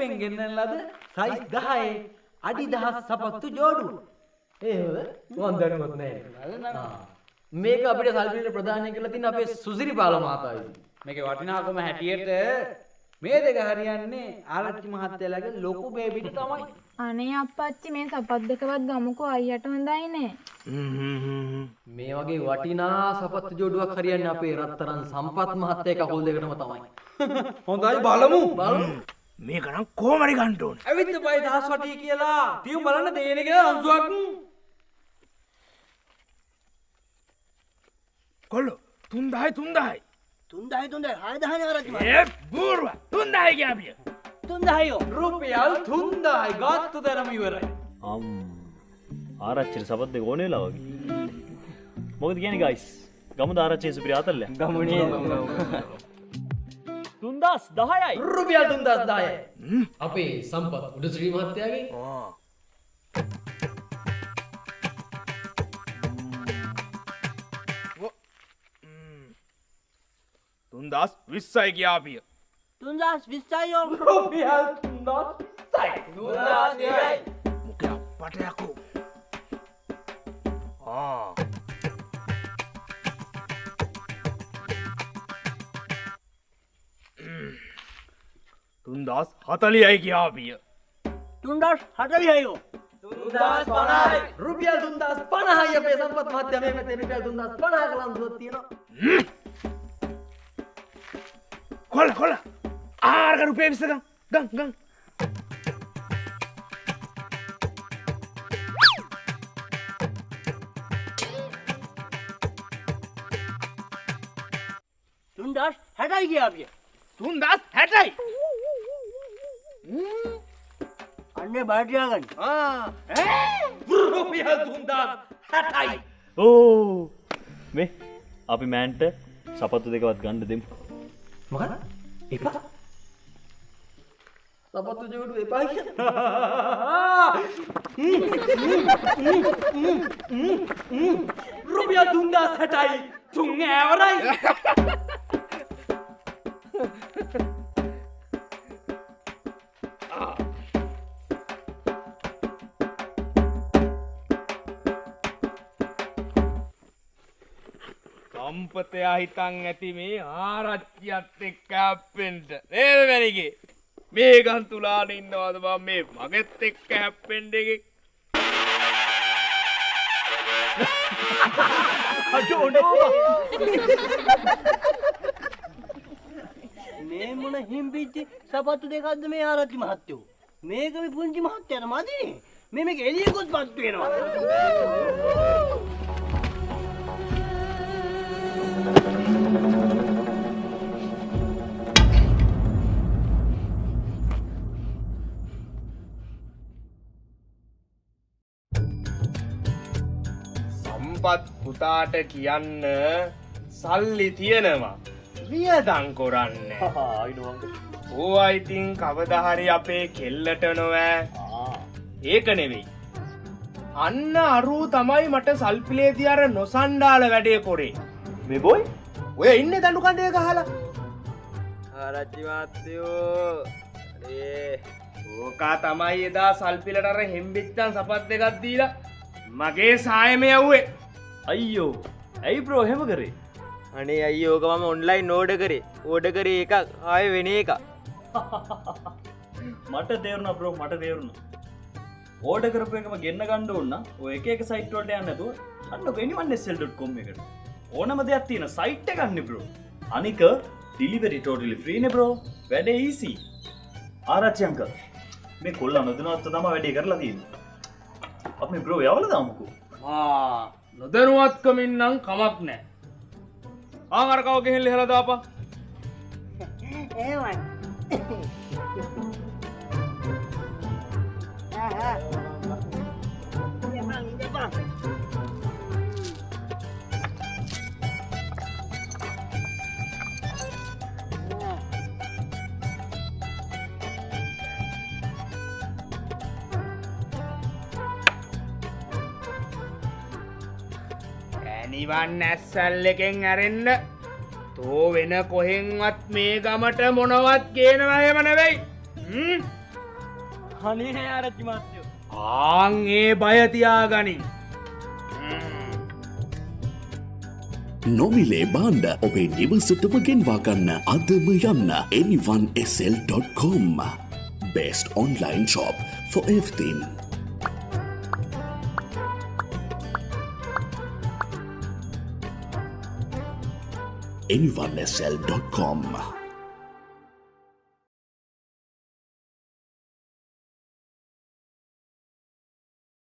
යුරෝපෙන් ගෙන්නන ලද සයිස් 10 අඩි 10 සපත්තු ජෝඩුව. මන් දැනුවත් නැහැ. මේක අපිට සල්පිට ප්‍රදානය කරලා තියෙන අපේ සුසිරිපාල මාතාවයි. මේකේ වටිනාකම හැටියට මේ දෙක හරියන්නේ ආරච්චි මහත්තයාලගේ ලොකු බේබිට තමයි. අනේ අප්පච්චි මේ සපත් දෙකවත් ගමුකෝ අයියට හොඳයි නේ. මේ වගේ වටිනා සපත්තු ජෝඩුවක් හරියන්නේ අපේ රත්තරන් සම්පත් මහත්තයා කකුල් දෙකටම තමයි. හොඳයි බලමු. මේක නම් කොහොම හරි ගන්න ඕනේ. ඇවිත් බයි දහස් වටී කියලා. තියු බලන්න දේන කියලා අංශුවක්. කොල්ලෝ 3000 6000 ආරච්චි මහත්තයා. ඒ බූරුව 3000 ගියාපිය. 3000 රුපියල් 3000යි ගත්ත තරම ඉවරයි. ආරච්චිට සපත් දෙක ඕනේ වෙලා වගේ. මොකද කියන්නේ ගයිස්? ගමුද ආරච්චියේ සුපිරි ආතල්ලයක්. ගමුනේ 3010යි. රුපියල් 3010යි. අපේ සම්පත් උඩශ්‍රී මහත්තයාගේ 3020යි ගියාපිය. 3020 රුපියල් 3000යි. මොකක් පටයකෝ. 3040යි ගියාපිය. 3040 3050යි. රුපියල් 3050යි අපේ සම්පත් මහත්තයා මේ පැත්තේ රුපියල් 3050 කලන්දුවක් තියෙනවා. කොල්ල ආරක රුපියල් 20 ගන්. තුන්දාස් 60යි ගියාපිය. 3060යි. අන්නේ බාටියා ගන්න. රුපියල් 3060යි. ඕ මේ අපි මෑන්ට සපත්තු දෙකවත් ගන්න දෙමු. මොකද? එපා. සපත්තු ජෝඩුව එපා කියලා. රුපියල් 3060යි. තුන් ඈවරයි. සම්පතයා හිතන් ඇති මේ ආරච්චියත් එක්ක හැප්පෙන්න. නේද මැනිකේ? මේ ගන් තුලාන ඉන්නවද බං මේ මගෙත් එක්ක හැප්පෙන්න එකේ? මේ මොන හිම්පිච්චි සපත්තු දෙකක්ද මේ ආරච්චි මහත්තයෝ. මේක මේ පුංචි මහත්තයාට මදිනේ. මේක එළියකොත් පත්තු වෙනවා. සම්පත් පුතාට කියන්න සල්ලි තියෙනවා. වියදම් කරන්නේ. ඕවා ඉතින් කවදා හරි අපේ කෙල්ලට නොවෑ. ඒක නෙවෙයි. අන්න අරු තමයි මට සල්පිලේදී අර නොසන්ඩාල වැඩේ කරේ. මේ බොයි ඔය ඉන්නේ දඬු කණ්ඩේ ගහලා. ආරච්චි මහත්තයෝ. ඕකා තමයි එදා සල්පිලට අර හෙම්බෙච්චන් සපත් දෙකක් දීලා මගේ සායම යව්වේ. අයියෝ ඇයි බ්‍රෝ එහෙම කරේ? අනේ අයියෝ ඕක මම ඔන්ලයින් ඕඩර් කරේ එකක් ආයේ වෙන එකක්. මට තේරුණා බ්‍රෝ මට තේරුණා. ඕඩර් කරපු එකම ගෙන්න ගන්න ඕන නම් ඔය එක සයිට් වලට යන්න නැතුව අන්න anyone.sl.com එකට ඕනම දෙයක් තියෙන සයිට් එකක් නේ බ්‍රෝ. අනික ඩිලිවරි totally free නේ බ්‍රෝ. වැඩේ easy. ආරච්චි අංකල් මේ කොල්ල නොදැනුවත්ව තමයි වැඩේ කරලා තියෙන්නේ. අපි බ්‍රෝ යවලා දාමුකෝ. නොදැනුවත්කමින් නම් කමක් නෑ. ආහාරකව ගෙහින් ලෙහලා දාපන්. එහෙමයි. නිවන් ඇස්සල් එකෙන් ඇරෙන්න තෝ වෙන කොහෙන්වත් මේ ගමට මොනවත් කියනවා එහෙම නෙවෙයි. අනේ ආරච්චි මහත්තයෝ. ආන් ඒ බය තියාගනින්. නොමිලේ බාණ්ඩ ඔබේ නිවසටම ගෙන්වා ගන්න අදම යන්න anyone.sl.com. Best online shop for everything. anyone.sl.com